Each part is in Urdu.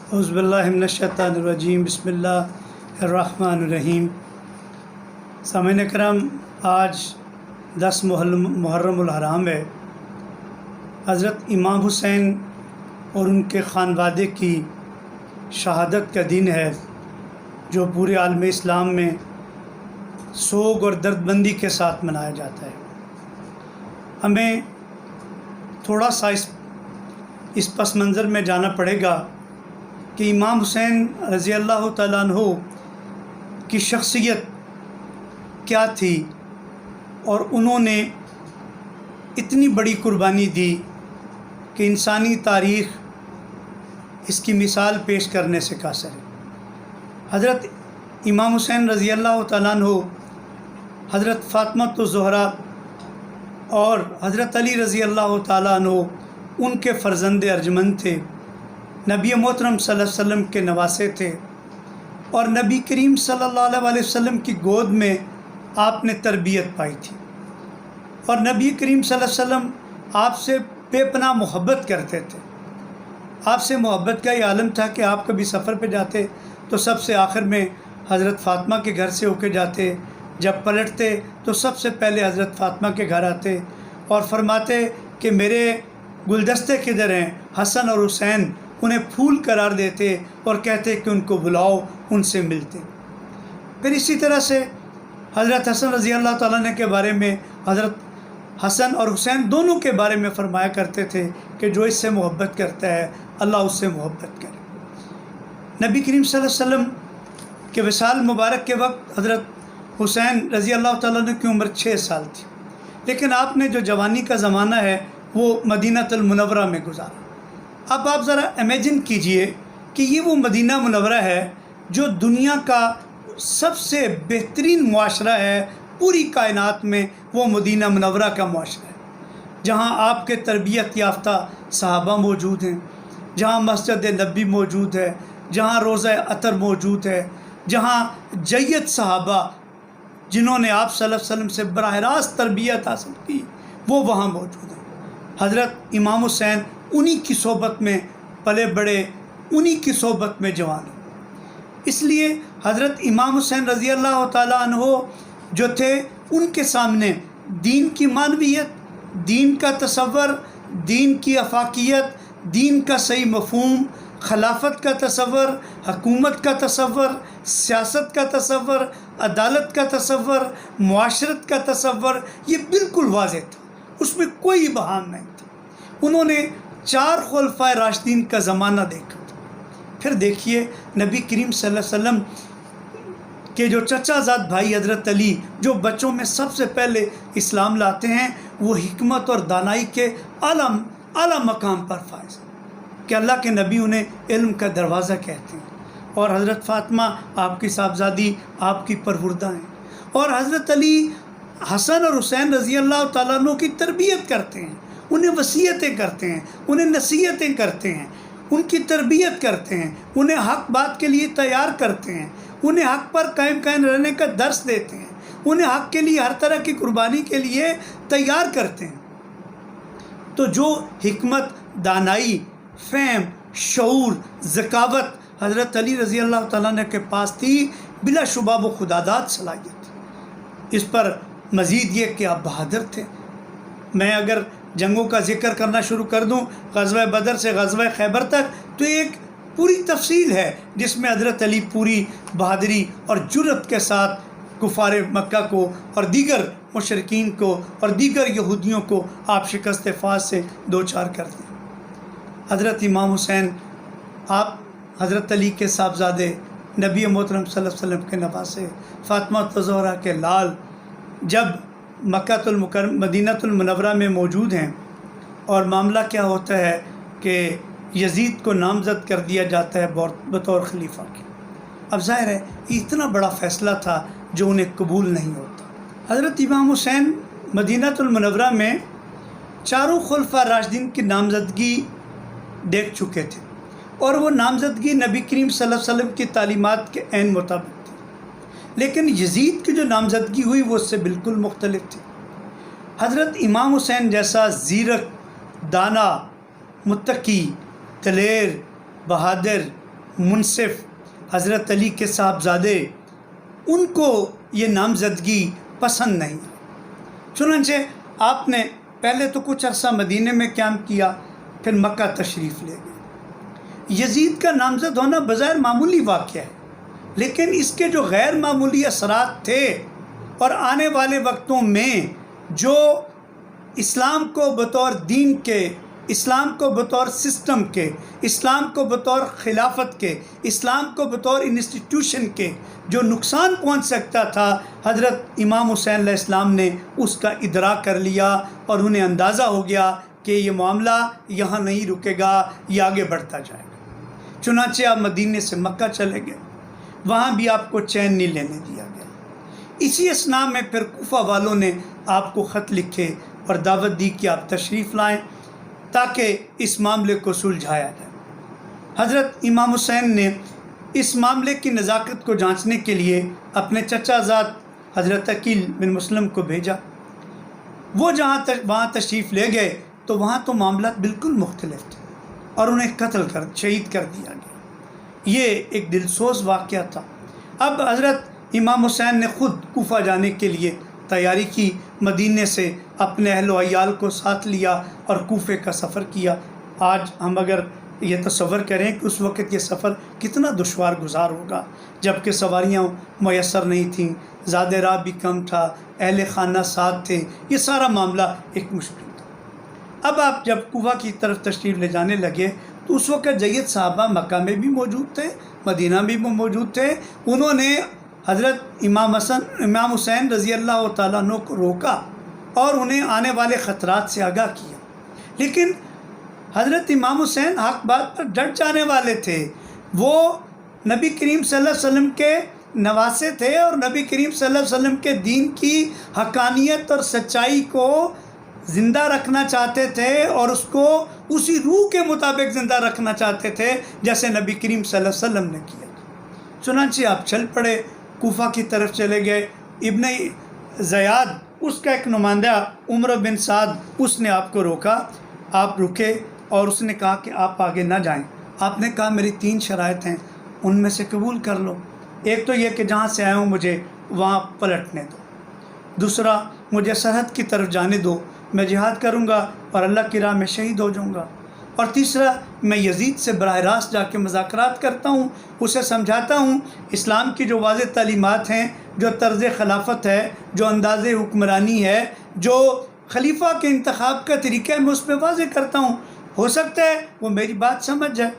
اعوذ باللہ من الشیطان الرجیم، بسم اللہ الرحمن الرحیم۔ سامعین کرام، آج 10 محرم الحرام ہے۔ حضرت امام حسین اور ان کے خانوادے کی شہادت کا دن ہے، جو پورے عالم اسلام میں سوگ اور درد مندی کے ساتھ منایا جاتا ہے۔ ہمیں تھوڑا سا اس پس منظر میں جانا پڑے گا کہ امام حسین رضی اللہ تعالیٰ عنہ کی شخصیت کیا تھی، اور انہوں نے اتنی بڑی قربانی دی کہ انسانی تاریخ اس کی مثال پیش کرنے سے قاصر ہے۔ حضرت امام حسین رضی اللہ تعالیٰ عنہ حضرت فاطمہ الزہرا اور حضرت علی رضی اللہ تعالیٰ عنہ ان کے فرزند ارجمند تھے، نبی محترم صلی اللہ علیہ وسلم کے نواسے تھے، اور نبی کریم صلی اللہ علیہ وسلم کی گود میں آپ نے تربیت پائی تھی، اور نبی کریم صلی اللہ علیہ وسلم آپ سے بے پناہ محبت کرتے تھے۔ آپ سے محبت کا یہ عالم تھا کہ آپ کبھی سفر پہ جاتے تو سب سے آخر میں حضرت فاطمہ کے گھر سے ہو کے جاتے، جب پلٹتے تو سب سے پہلے حضرت فاطمہ کے گھر آتے اور فرماتے کہ میرے گلدستے کدھر ہیں؟ حسن اور حسین، انہیں پھول قرار دیتے اور کہتے کہ ان کو بلاؤ، ان سے ملتے۔ پھر اسی طرح سے حضرت حسن رضی اللہ تعالیٰ عنہ کے بارے میں حضرت حسن اور حسین دونوں کے بارے میں فرمایا کرتے تھے کہ جو اس سے محبت کرتا ہے اللہ اس سے محبت کرے۔ نبی کریم صلی اللہ علیہ وسلم کے وصال مبارک کے وقت حضرت حسین رضی اللہ تعالیٰ عنہ کی عمر 6 سال تھی، لیکن آپ نے جو جوانی کا زمانہ ہے وہ مدینہ المنورہ میں گزارا۔ اب آپ ذرا امیجن کیجئے کہ یہ وہ مدینہ منورہ ہے جو دنیا کا سب سے بہترین معاشرہ ہے، پوری کائنات میں وہ مدینہ منورہ کا معاشرہ ہے، جہاں آپ کے تربیت یافتہ صحابہ موجود ہیں، جہاں مسجد نبی موجود ہے، جہاں روضہ عطر موجود ہے، جہاں جید صحابہ جنہوں نے آپ صلی اللہ علیہ وسلم سے براہ راست تربیت حاصل کی وہ وہاں موجود ہیں۔ حضرت امام حسین انہی کی صحبت میں پلے بڑے، انہی کی صحبت میں جوان ہیں۔ اس لیے حضرت امام حسین رضی اللہ تعالیٰ عنہ جو تھے، ان کے سامنے دین کی معنویت، دین کا تصور، دین کی افاقیت، دین کا صحیح مفہوم، خلافت کا تصور، حکومت کا تصور، سیاست کا تصور، عدالت کا تصور، معاشرت کا تصور، یہ بالکل واضح تھا، اس میں کوئی بہان نہیں تھا۔ انہوں نے 4 خلفائے راشدین کا زمانہ دیکھا تھا۔ پھر دیکھیے نبی کریم صلی اللہ علیہ وسلم کے جو چچا زاد بھائی حضرت علی، جو بچوں میں سب سے پہلے اسلام لاتے ہیں، وہ حکمت اور دانائی کے اعلیٰ مقام پر فائز ہیں کہ اللہ کے نبی انہیں علم کا دروازہ کہتے ہیں، اور حضرت فاطمہ آپ کی صاحبزادی، آپ کی پروردہ ہیں، اور حضرت علی حسن اور حسین رضی اللہ تعالیٰ عنہ کی تربیت کرتے ہیں، انہیں وصیتیں کرتے ہیں، انہیں نصیحتیں کرتے ہیں، ان کی تربیت کرتے ہیں، انہیں حق بات کے لیے تیار کرتے ہیں، انہیں حق پر قائم رہنے کا درس دیتے ہیں، انہیں حق کے لیے ہر طرح کی قربانی کے لیے تیار کرتے ہیں۔ تو جو حکمت، دانائی، فہم، شعور، ذکاوت حضرت علی رضی اللہ تعالیٰ عنہ کے پاس تھی، بلا شبہ وہ خداداد صلاحیت۔ اس پر مزید یہ کہ آپ بہادر تھے۔ میں اگر جنگوں کا ذکر کرنا شروع کر دوں، غزوہ بدر سے غزوہ خیبر تک، تو ایک پوری تفصیل ہے جس میں حضرت علی پوری بہادری اور جرأت کے ساتھ کفار مکہ کو اور دیگر مشرکین کو اور دیگر یہودیوں کو آپ شکست فاس سے دوچار کرتے ہیں۔ حضرت امام حسین، آپ حضرت علی کے صاحبزادے، نبی محترم صلی اللہ علیہ وسلم کے نواسے، فاطمہ الزہرا کے لال، جب مدینہ المنورہ میں موجود ہیں، اور معاملہ کیا ہوتا ہے کہ یزید کو نامزد کر دیا جاتا ہے بطور خلیفہ کے۔ اب ظاہر ہے یہ اتنا بڑا فیصلہ تھا جو انہیں قبول نہیں ہوتا۔ حضرت امام حسین مدینہ المنورہ میں 4 خلفاء راشدین کی نامزدگی دیکھ چکے تھے، اور وہ نامزدگی نبی کریم صلی اللہ علیہ وسلم کی تعلیمات کے عین مطابق تھی، لیکن یزید کی جو نامزدگی ہوئی وہ اس سے بالکل مختلف تھی۔ حضرت امام حسین جیسا زیرک، دانا، متقی، دلیر، بہادر، منصف حضرت علی کے صاحبزادے ان کو یہ نامزدگی پسند نہیں۔ چنانچہ آپ نے پہلے تو کچھ عرصہ مدینے میں قیام کیا، پھر مکہ تشریف لے گئے۔ یزید کا نامزد ہونا بظاہر معمولی واقعہ ہے، لیکن اس کے جو غیر معمولی اثرات تھے اور آنے والے وقتوں میں جو اسلام کو بطور دین کے، اسلام کو بطور سسٹم کے، اسلام کو بطور خلافت کے، اسلام کو بطور انسٹیٹیوشن کے جو نقصان پہنچ سکتا تھا، حضرت امام حسین علیہ السلام نے اس کا ادراک کر لیا اور انہیں اندازہ ہو گیا کہ یہ معاملہ یہاں نہیں رکے گا، یہ آگے بڑھتا جائے گا۔ چنانچہ آپ مدینے سے مکہ چلے گئے، وہاں بھی آپ کو چین نہیں لینے دیا گیا۔ اسی اثناء میں پھر کوفہ والوں نے آپ کو خط لکھے اور دعوت دی کہ آپ تشریف لائیں تاکہ اس معاملے کو سلجھایا جائے۔ حضرت امام حسین نے اس معاملے کی نزاکت کو جانچنے کے لیے اپنے چچا زاد حضرت عقیل بن مسلم کو بھیجا۔ وہ وہاں تشریف لے گئے تو وہاں تو معاملات بالکل مختلف تھے اور انہیں شہید کر دیا گیا۔ یہ ایک دلسوز واقعہ تھا۔ اب حضرت امام حسین نے خود کوفہ جانے کے لیے تیاری کی، مدینے سے اپنے اہل و عیال کو ساتھ لیا اور کوفے کا سفر کیا۔ آج ہم اگر یہ تصور کریں کہ اس وقت یہ سفر کتنا دشوار گزار ہوگا، جبکہ سواریاں میسر نہیں تھیں، زیادہ راہ بھی کم تھا، اہل خانہ ساتھ تھے، یہ سارا معاملہ ایک مشکل تھا۔ اب آپ جب کوفہ کی طرف تشریف لے جانے لگے تو اس وقت جید صحابہ مکہ میں بھی موجود تھے، مدینہ بھی موجود تھے۔ انہوں نے حضرت امام حسین رضی اللہ تعالیٰ عنہ کو روکا اور انہیں آنے والے خطرات سے آگاہ کیا، لیکن حضرت امام حسین حق بات پر ڈٹ جانے والے تھے۔ وہ نبی کریم صلی اللہ علیہ وسلم کے نواسے تھے اور نبی کریم صلی اللہ علیہ وسلم کے دین کی حقانیت اور سچائی کو زندہ رکھنا چاہتے تھے اور اس کو اسی روح کے مطابق زندہ رکھنا چاہتے تھے جیسے نبی کریم صلی اللہ علیہ وسلم نے کیا۔ چنانچہ آپ چل پڑے، کوفہ کی طرف چلے گئے۔ ابن زیاد اس کا ایک نمائندہ عمر بن سعد، اس نے آپ کو روکا، آپ رکے اور اس نے کہا کہ آپ آگے نہ جائیں۔ آپ نے کہا میری 3 شرائط ہیں، ان میں سے قبول کر لو۔ ایک تو یہ کہ جہاں سے آیا ہوں مجھے وہاں پلٹنے دو، دوسرا مجھے سرحد کی طرف جانے دو، میں جہاد کروں گا اور اللہ کی راہ میں شہید ہو جاؤں گا، اور تیسرا میں یزید سے براہ راست جا کے مذاکرات کرتا ہوں، اسے سمجھاتا ہوں اسلام کی جو واضح تعلیمات ہیں، جو طرز خلافت ہے، جو انداز حکمرانی ہے، جو خلیفہ کے انتخاب کا طریقہ ہے، میں اس پہ واضح کرتا ہوں، ہو سکتا ہے وہ میری بات سمجھ جائے۔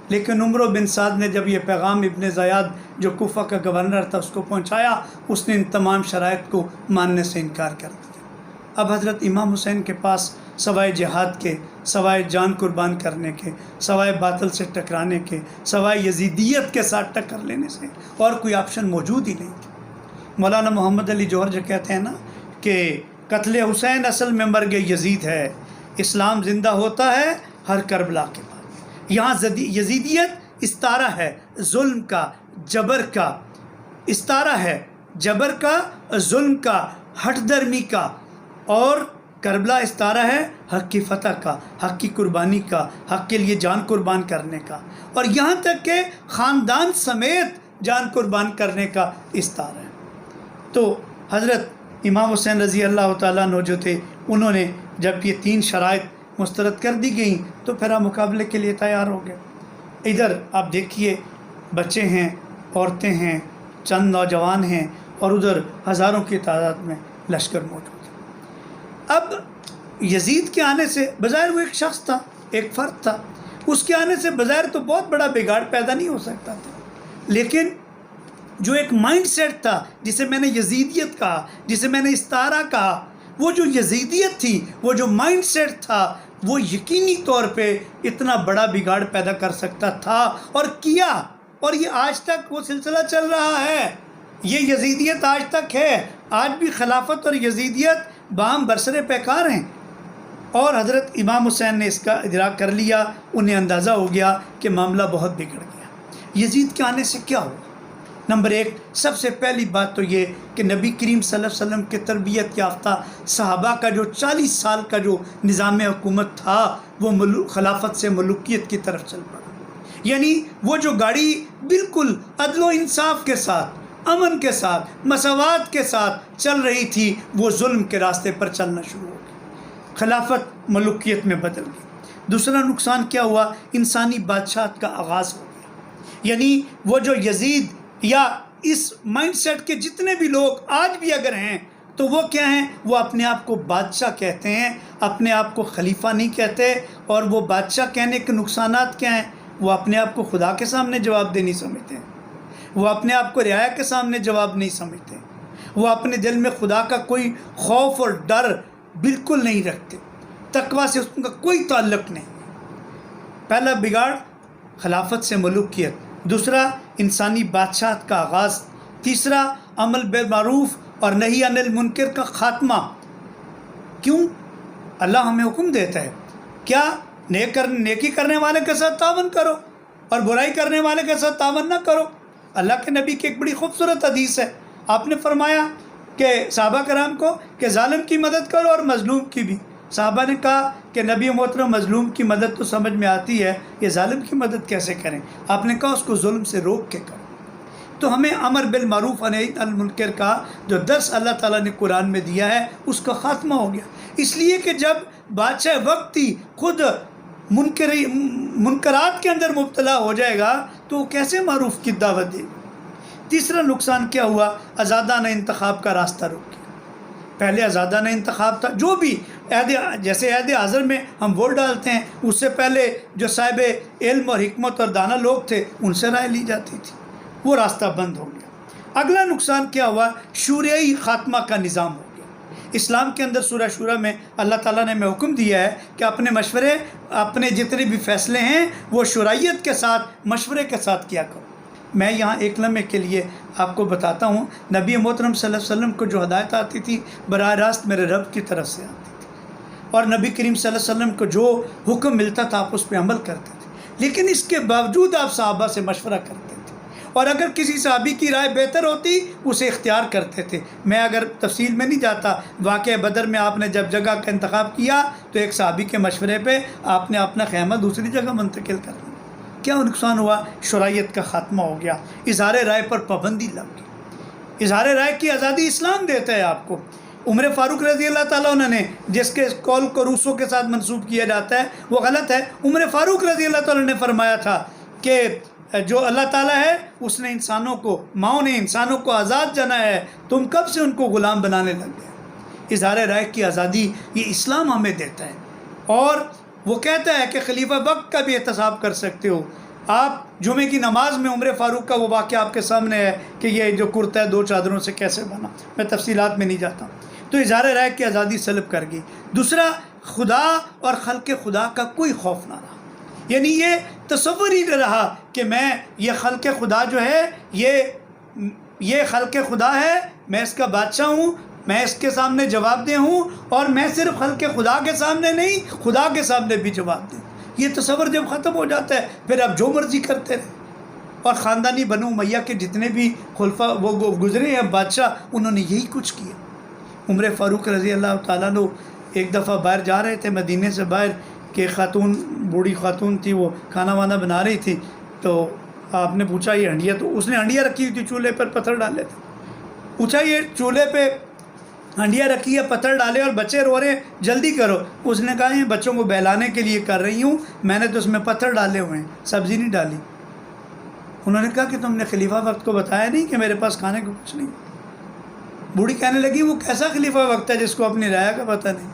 لیکن عمر بن سعد نے جب یہ پیغام ابن زیاد جو کوفہ کا گورنر تھا اس کو پہنچایا، اس نے ان تمام شرائط کو ماننے سے انکار کر دیا۔ اب حضرت امام حسین کے پاس سوائے جہاد کے، سوائے جان قربان کرنے کے، سوائے باطل سے ٹکرانے کے، سوائے یزیدیت کے ساتھ ٹکر لینے سے اور کوئی آپشن موجود ہی نہیں تھا۔ مولانا محمد علی جوہر جو کہتے ہیں نا کہ قتل حسین اصل میں مرگ یزید ہے، اسلام زندہ ہوتا ہے ہر کربلا کے بعد۔ یہاں یزیدیت استارہ ہے ظلم کا، جبر کا، استارہ ہے جبر کا، ظلم کا، ہٹ درمی کا، اور کربلا استارہ ہے حق کی فتح کا، حق کی قربانی کا، حق کے لیے جان قربان کرنے کا، اور یہاں تک کہ خاندان سمیت جان قربان کرنے کا استارہ ہے۔ تو حضرت امام حسین رضی اللہ تعالیٰ عنہ جو تھے، انہوں نے جب یہ 3 شرائط مسترد کر دی گئیں تو پھر آپ مقابلے کے لیے تیار ہو گئے۔ ادھر آپ دیکھیے بچے ہیں، عورتیں ہیں، چند نوجوان ہیں، اور ادھر ہزاروں کی تعداد میں لشکر موجود ہے۔ اب یزید کے آنے سے بظاہر وہ ایک شخص تھا، ایک فرد تھا، اس کے آنے سے بظاہر تو بہت بڑا بگاڑ پیدا نہیں ہو سکتا تھا، لیکن جو ایک مائنڈ سیٹ تھا جسے میں نے یزیدیت کہا، جسے میں نے استعارہ کہا، وہ جو یزیدیت تھی، وہ جو مائنڈ سیٹ تھا، وہ یقینی طور پہ اتنا بڑا بگاڑ پیدا کر سکتا تھا اور کیا، اور یہ آج تک وہ سلسلہ چل رہا ہے۔ یہ یزیدیت آج تک ہے، آج بھی خلافت اور یزیدیت باہم برسر پیکار ہیں، اور حضرت امام حسین نے اس کا ادراک کر لیا، انہیں اندازہ ہو گیا کہ معاملہ بہت بگڑ گیا۔ یزید کے آنے سے کیا ہوا؟ نمبر 1، سب سے پہلی بات تو یہ کہ نبی کریم صلی اللہ علیہ وسلم کے تربیت یافتہ صحابہ کا جو 40 سال کا جو نظام حکومت تھا، وہ خلافت سے ملوکیت کی طرف چل پڑا۔ یعنی وہ جو گاڑی بالکل عدل و انصاف کے ساتھ، امن کے ساتھ، مساوات کے ساتھ چل رہی تھی، وہ ظلم کے راستے پر چلنا شروع ہو گئی، خلافت ملوکیت میں بدل گئی۔ دوسرا نقصان کیا ہوا؟ انسانی بادشاہت کا آغاز ہو گیا۔ یعنی وہ جو یزید یا اس مائنڈ سیٹ کے جتنے بھی لوگ آج بھی اگر ہیں تو وہ کیا ہیں؟ وہ اپنے آپ کو بادشاہ کہتے ہیں، اپنے آپ کو خلیفہ نہیں کہتے۔ اور وہ بادشاہ کہنے کے نقصانات کیا ہیں؟ وہ اپنے آپ کو خدا کے سامنے جواب دہ نہیں سمجھتے، وہ اپنے آپ کو رعایا کے سامنے جواب نہیں سمجھتے، وہ اپنے دل میں خدا کا کوئی خوف اور ڈر بالکل نہیں رکھتے، تقویٰ سے ان کا کوئی تعلق نہیں۔ پہلا بگاڑ خلافت سے ملوکیت، دوسرا انسانی بادشاہت کا آغاز، تیسرا عمل بالمعروف اور نہی عن المنکر کا خاتمہ۔ کیوں؟ اللہ ہمیں حکم دیتا ہے کیا؟ نیکی کرنے والے کے ساتھ تعاون کرو اور برائی کرنے والے کے ساتھ تعاون نہ کرو۔ اللہ کے نبی کی ایک بڑی خوبصورت حدیث ہے، آپ نے فرمایا کہ صحابہ کرام کو کہ ظالم کی مدد کرو اور مظلوم کی بھی۔ صحابہ نے کہا کہ نبی محترم مظلوم کی مدد تو سمجھ میں آتی ہے، یہ ظالم کی مدد کیسے کریں؟ آپ نے کہا اس کو ظلم سے روک کے کرو۔ تو ہمیں امر بالمعروف و نہی عن المنکر کا جو درس اللہ تعالیٰ نے قرآن میں دیا ہے اس کا خاتمہ ہو گیا، اس لیے کہ جب بادشاہ وقت ہی خود منکرات کے اندر مبتلا ہو جائے گا تو وہ کیسے معروف کی دعوت دے گا؟ تیسرا نقصان کیا ہوا؟ آزادانہ انتخاب کا راستہ رک گیا۔ پہلے آزادانہ انتخاب تھا، جو بھی جیسے عہد حاضر میں ہم ووٹ ڈالتے ہیں، اس سے پہلے جو صاحب علم اور حکمت اور دانا لوگ تھے ان سے رائے لی جاتی تھی، وہ راستہ بند ہو گیا۔ اگلا نقصان کیا ہوا؟ شوریائی خاتمہ کا نظام ہو گیا۔ اسلام کے اندر سورہ شورى میں اللہ تعالیٰ نے ہمیں حکم دیا ہے کہ اپنے مشورے، اپنے جتنے بھی فیصلے ہیں وہ شرعیت کے ساتھ، مشورے کے ساتھ کیا کرو۔ میں یہاں ایک لمحے کے لیے آپ کو بتاتا ہوں، نبی محترم صلی اللہ علیہ وسلم کو جو ہدایت آتی تھی براہ راست میرے رب کی طرف سے آتی تھی، اور نبی کریم صلی اللہ علیہ وسلم کو جو حکم ملتا تھا آپ اس پہ عمل کرتے تھے، لیکن اس کے باوجود آپ صحابہ سے مشورہ کرتے تھے، اور اگر کسی صحابی کی رائے بہتر ہوتی اسے اختیار کرتے تھے۔ میں اگر تفصیل میں نہیں جاتا، واقعہ بدر میں آپ نے جب جگہ کا انتخاب کیا تو ایک صحابی کے مشورے پہ آپ نے اپنا خیمہ دوسری جگہ منتقل کر دیا۔ کیا نقصان ہوا؟ شرعیت کا خاتمہ ہو گیا، اظہار رائے پر پابندی لگ گئی۔ اظہار رائے کی آزادی اسلام دیتا ہے آپ کو۔ عمر فاروق رضی اللہ تعالیٰ عنہ نے، جس کے قول کو روسوں کے ساتھ منسوب کیا جاتا ہے وہ غلط ہے، عمر فاروق رضی اللہ تعالیٰ نے فرمایا تھا کہ جو اللہ تعالیٰ ہے اس نے انسانوں کو، ماؤں نے انسانوں کو آزاد جانا ہے، تم کب سے ان کو غلام بنانے لگ گئے۔ اظہار رائے کی آزادی یہ اسلام ہمیں دیتا ہے، اور وہ کہتا ہے کہ خلیفہ وقت کا بھی احتساب کر سکتے ہو۔ آپ جمعے کی نماز میں عمر فاروق کا وہ واقعہ آپ کے سامنے ہے کہ یہ جو کرتا ہے 2 چادروں سے کیسے بنا، میں تفصیلات میں نہیں جاتا۔ تو اظہار رائے کی آزادی سلب کر گئی۔ دوسرا، خدا اور خلق خدا کا کوئی خوف نہ رہا، یعنی یہ تصور ہی نہ رہا کہ میں یہ خلق خدا جو ہے یہ خلق خدا ہے، میں اس کا بادشاہ ہوں، میں اس کے سامنے جواب دہ ہوں، اور میں صرف خلق خدا کے سامنے نہیں خدا کے سامنے بھی جواب دوں۔ یہ تصور جب ختم ہو جاتا ہے پھر آپ جو مرضی کرتے رہے۔ اور خاندانی بنو امیہ کے جتنے بھی خلفاء وہ گزرے ہیں بادشاہ، انہوں نے یہی کچھ کیا۔ عمر فاروق رضی اللہ تعالیٰ عنہ ایک دفعہ باہر جا رہے تھے، مدینے سے باہر، کہ خاتون، بوڑھی خاتون تھی، وہ کھانا وانا بنا رہی تھی، تو آپ نے پوچھا یہ ہنڈیا، تو اس نے ہنڈیا رکھی ہوئی تھی، چولہے پر پتھر ڈالے تھے، پوچھا یہ چولہے پہ ہنڈیا رکھی ہے، پتھر ڈالے اور بچے رو رہے ہیں، جلدی کرو۔ اس نے کہا یہ بچوں کو بہلانے کے لیے کر رہی ہوں، میں نے تو اس میں پتھر ڈالے ہوئے ہیں، سبزی نہیں ڈالی۔ انہوں نے کہا کہ تم نے خلیفہ وقت کو بتایا نہیں کہ میرے پاس کھانے کو کچھ نہیں۔ بوڑھی کہنے لگی وہ کیسا خلیفہ وقت ہے جس کو اپنی رعایا کا پتہ نہیں۔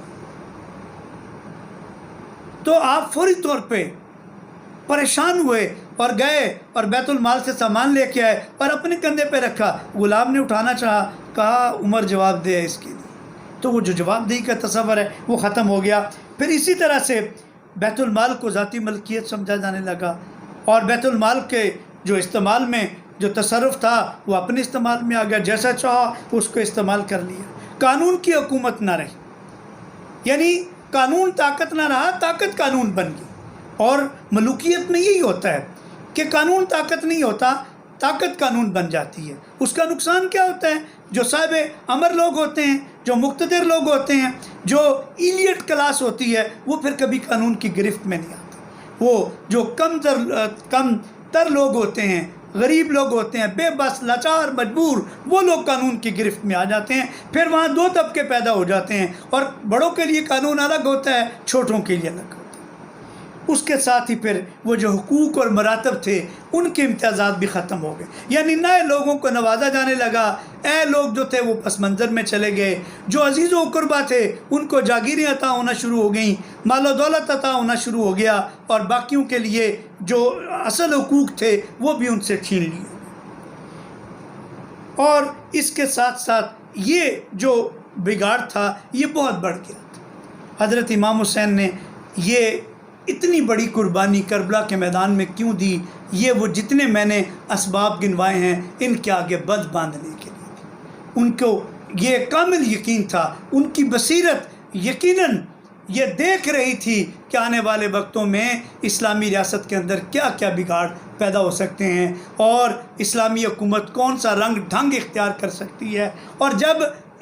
تو آپ فوری طور پہ پریشان ہوئے اور گئے اور بیت المال سے سامان لے کے آئے اور اپنے کندھے پہ رکھا۔ غلام نے اٹھانا چاہا، کہا عمر جواب دے اس کے لیے، تو وہ جو جواب دہی کا تصور ہے وہ ختم ہو گیا۔ پھر اسی طرح سے بیت المال کو ذاتی ملکیت سمجھا جانے لگا، اور بیت المال کے جو استعمال میں جو تصرف تھا وہ اپنے استعمال میں آ گیا، جیسا چاہا اس کو استعمال کر لیا۔ قانون کی حکومت نہ رہی، یعنی قانون طاقت نہ رہا، طاقت قانون بن گئی۔ اور ملوکیت میں یہی ہوتا ہے کہ قانون طاقت نہیں ہوتا، طاقت قانون بن جاتی ہے۔ اس کا نقصان کیا ہوتا ہے؟ جو صاحب امر لوگ ہوتے ہیں، جو مقتدر لوگ ہوتے ہیں، جو ایلیٹ کلاس ہوتی ہے، وہ پھر کبھی قانون کی گرفت میں نہیں آتے۔ وہ جو کم تر لوگ ہوتے ہیں، غریب لوگ ہوتے ہیں، بے بس، لاچار، مجبور، وہ لوگ قانون کی گرفت میں آ جاتے ہیں۔ پھر وہاں دو طبقے پیدا ہو جاتے ہیں، اور بڑوں کے لیے قانون الگ ہوتا ہے، چھوٹوں کے لیے الگ ہوتا ہے۔ اس کے ساتھ ہی پھر وہ جو حقوق اور مراتب تھے ان کے امتیازات بھی ختم ہو گئے، یعنی نئے لوگوں کو نوازا جانے لگا، اے لوگ جو تھے وہ پس منظر میں چلے گئے، جو عزیز و اقربا تھے ان کو جاگیریں عطا ہونا شروع ہو گئیں، مال و دولت عطا ہونا شروع ہو گیا، اور باقیوں کے لیے جو اصل حقوق تھے وہ بھی ان سے چھین لیے۔ اور اس کے ساتھ ساتھ یہ جو بگاڑ تھا یہ بہت بڑھ گیا تھا۔ حضرت امام حسین نے یہ اتنی بڑی قربانی کربلا کے میدان میں کیوں دی؟ یہ وہ جتنے میں نے اسباب گنوائے ہیں ان کے آگے بد باندھنے کے لیے تھی۔ ان کو یہ کامل یقین تھا، ان کی بصیرت یقیناً یہ دیکھ رہی تھی کہ آنے والے وقتوں میں اسلامی ریاست کے اندر کیا کیا بگاڑ پیدا ہو سکتے ہیں، اور اسلامی حکومت کون سا رنگ ڈھنگ اختیار کر سکتی ہے۔ اور جب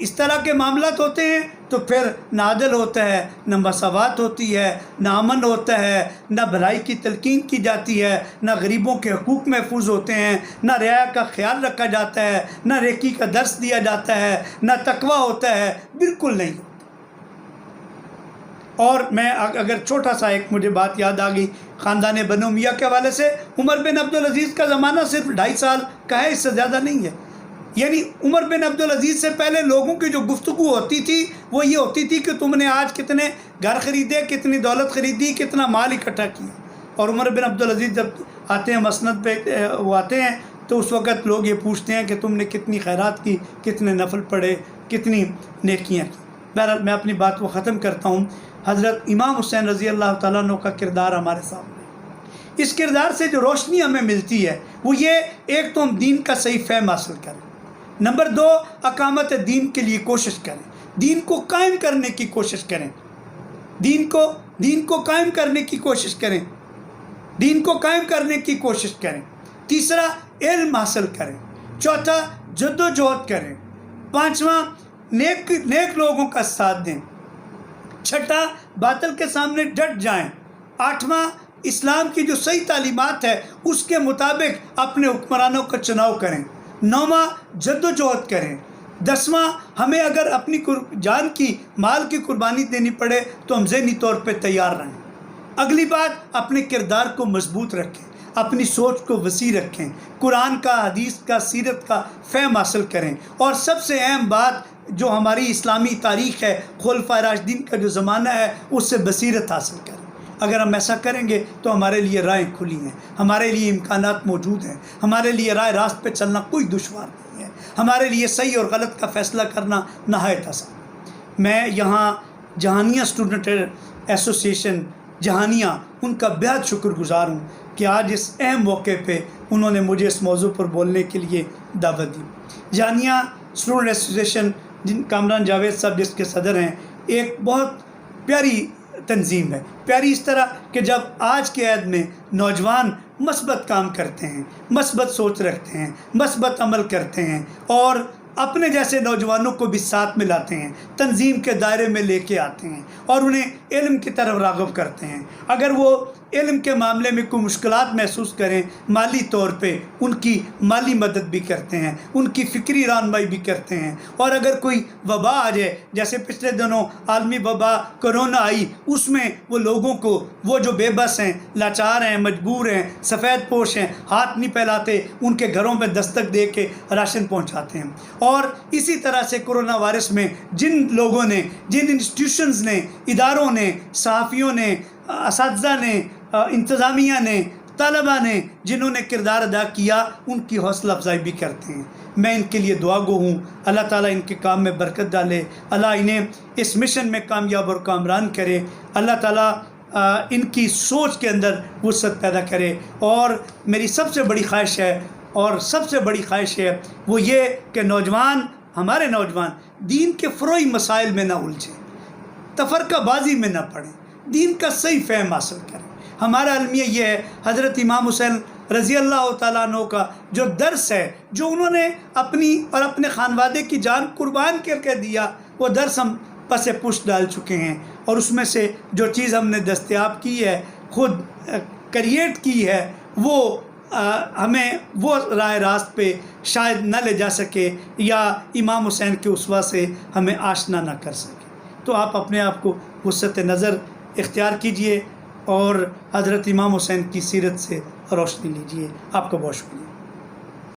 اس طرح کے معاملات ہوتے ہیں تو پھر نہ عدل ہوتا ہے، نہ مساوات ہوتی ہے، نہ امن ہوتا ہے، نہ بھلائی کی تلقین کی جاتی ہے، نہ غریبوں کے حقوق محفوظ ہوتے ہیں، نہ رعایا کا خیال رکھا جاتا ہے، نہ نیکی کا درس دیا جاتا ہے، نہ تقویٰ ہوتا ہے، بالکل نہیں ہوتا۔ اور میں اگر چھوٹا سا ایک مجھے بات یاد آ گئی خاندان بنو امیہ کے حوالے سے، عمر بن عبدالعزیز کا زمانہ صرف 2.5 سال کا ہے، اس سے زیادہ نہیں ہے۔ یعنی عمر بن عبدالعزیز سے پہلے لوگوں کی جو گفتگو ہوتی تھی وہ یہ ہوتی تھی کہ تم نے آج کتنے گھر خریدے، کتنی دولت خریدی، کتنا مال اکٹھا کیا۔ اور عمر بن عبدالعزیز جب آتے ہیں مسند پہ وہ آتے ہیں تو اس وقت لوگ یہ پوچھتے ہیں کہ تم نے کتنی خیرات کی، کتنے نفل پڑھے، کتنی نیکیاں کی۔ بہرحال میں اپنی بات کو ختم کرتا ہوں۔ حضرت امام حسین رضی اللہ تعالیٰ عنہ کا کردار ہمارے سامنے، اس کردار سے جو روشنی ہمیں ملتی ہے وہ یہ، ایک تو ہم دین کا صحیح فہم حاصل کریں، نمبر 2 اقامت دین کے لیے کوشش کریں، دین کو قائم کرنے کی کوشش کریں، دین کو قائم کرنے کی کوشش کریں، دین کو قائم کرنے کی کوشش کریں۔ تیسرا علم حاصل کریں، چوتھا جد و جہد کریں، پانچواں نیک لوگوں کا ساتھ دیں، چھٹا باطل کے سامنے ڈٹ جائیں، آٹھواں اسلام کی جو صحیح تعلیمات ہے اس کے مطابق اپنے حکمرانوں کا چناؤ کریں، نوواں جد و جہد کریں، 10واں ہمیں اگر اپنی جان کی، مال کی قربانی دینی پڑے تو ہم ذہنی طور پہ تیار رہیں۔ اگلی بات، اپنے کردار کو مضبوط رکھیں، اپنی سوچ کو وسیع رکھیں، قرآن کا، حدیث کا، سیرت کا فہم حاصل کریں، اور سب سے اہم بات جو ہماری اسلامی تاریخ ہے، خلفائے راشدین کا جو زمانہ ہے اس سے بصیرت حاصل کریں۔ اگر ہم ایسا کریں گے تو ہمارے لیے راہیں کھلی ہیں، ہمارے لیے امکانات موجود ہیں، ہمارے لیے راہ راست پہ چلنا کوئی دشوار نہیں ہے، ہمارے لیے صحیح اور غلط کا فیصلہ کرنا نہایت آسان۔ میں یہاں جہانیہ اسٹوڈنٹ ایسوسیشن جہانیہ ان کا بہت شکر گزار ہوں کہ آج اس اہم موقع پہ انہوں نے مجھے اس موضوع پر بولنے کے لیے دعوت دی۔ جہانیہ اسٹوڈنٹ ایسوسیشن جن کامران جاوید صاحب جس کے صدر ہیں، ایک بہت پیاری تنظیم ہے، پیاری اس طرح کہ جب آج کے عہد میں نوجوان مثبت کام کرتے ہیں، مثبت سوچ رکھتے ہیں، مثبت عمل کرتے ہیں، اور اپنے جیسے نوجوانوں کو بھی ساتھ ملاتے ہیں، تنظیم کے دائرے میں لے کے آتے ہیں اور انہیں علم کی طرف راغب کرتے ہیں۔ اگر وہ علم کے معاملے میں کوئی مشکلات محسوس کریں، مالی طور پہ ان کی مالی مدد بھی کرتے ہیں، ان کی فکری رہنمائی بھی کرتے ہیں، اور اگر کوئی وبا آ جائے، جیسے پچھلے دنوں عالمی وبا کرونا آئی، اس میں وہ لوگوں کو، وہ جو بے بس ہیں، لاچار ہیں، مجبور ہیں، سفید پوش ہیں، ہاتھ نہیں پھیلاتے، ان کے گھروں میں دستک دے کے راشن پہنچاتے ہیں۔ اور اسی طرح سے کرونا وائرس میں جن لوگوں نے، جن انسٹیٹیوشنز نے، اداروں نے، صحافیوں نے، اساتذہ نے، انتظامیہ نے، طلباء نے جنہوں نے کردار ادا کیا، ان کی حوصلہ افزائی بھی کرتے ہیں۔ میں ان کے لیے دعا گو ہوں، اللہ تعالیٰ ان کے کام میں برکت ڈالے، اللہ انہیں اس مشن میں کامیاب اور کامران کرے، اللہ تعالیٰ ان کی سوچ کے اندر وسعت پیدا کرے۔ اور میری سب سے بڑی خواہش ہے، وہ یہ کہ نوجوان، ہمارے نوجوان دین کے فروعی مسائل میں نہ الجھیں، تفرقہ بازی میں نہ پڑیں، دین کا صحیح فہم حاصل کریں۔ ہمارا المیہ یہ ہے، حضرت امام حسین رضی اللہ تعالیٰ عنہ کا جو درس ہے، جو انہوں نے اپنی اور اپنے خانوادے کی جان قربان کر کے دیا، وہ درس ہم پس پش ڈال چکے ہیں، اور اس میں سے جو چیز ہم نے دستیاب کی ہے، خود کریٹ کی ہے وہ ہمیں وہ راہ راست پہ شاید نہ لے جا سکے یا امام حسین کے اسوہ سے ہمیں آشنا نہ کر سکے۔ تو آپ اپنے آپ کو وسعت نظر اختیار کیجئے اور حضرت امام حسین کی سیرت سے روشنی لیجئے۔ آپ کا بہت شکریہ۔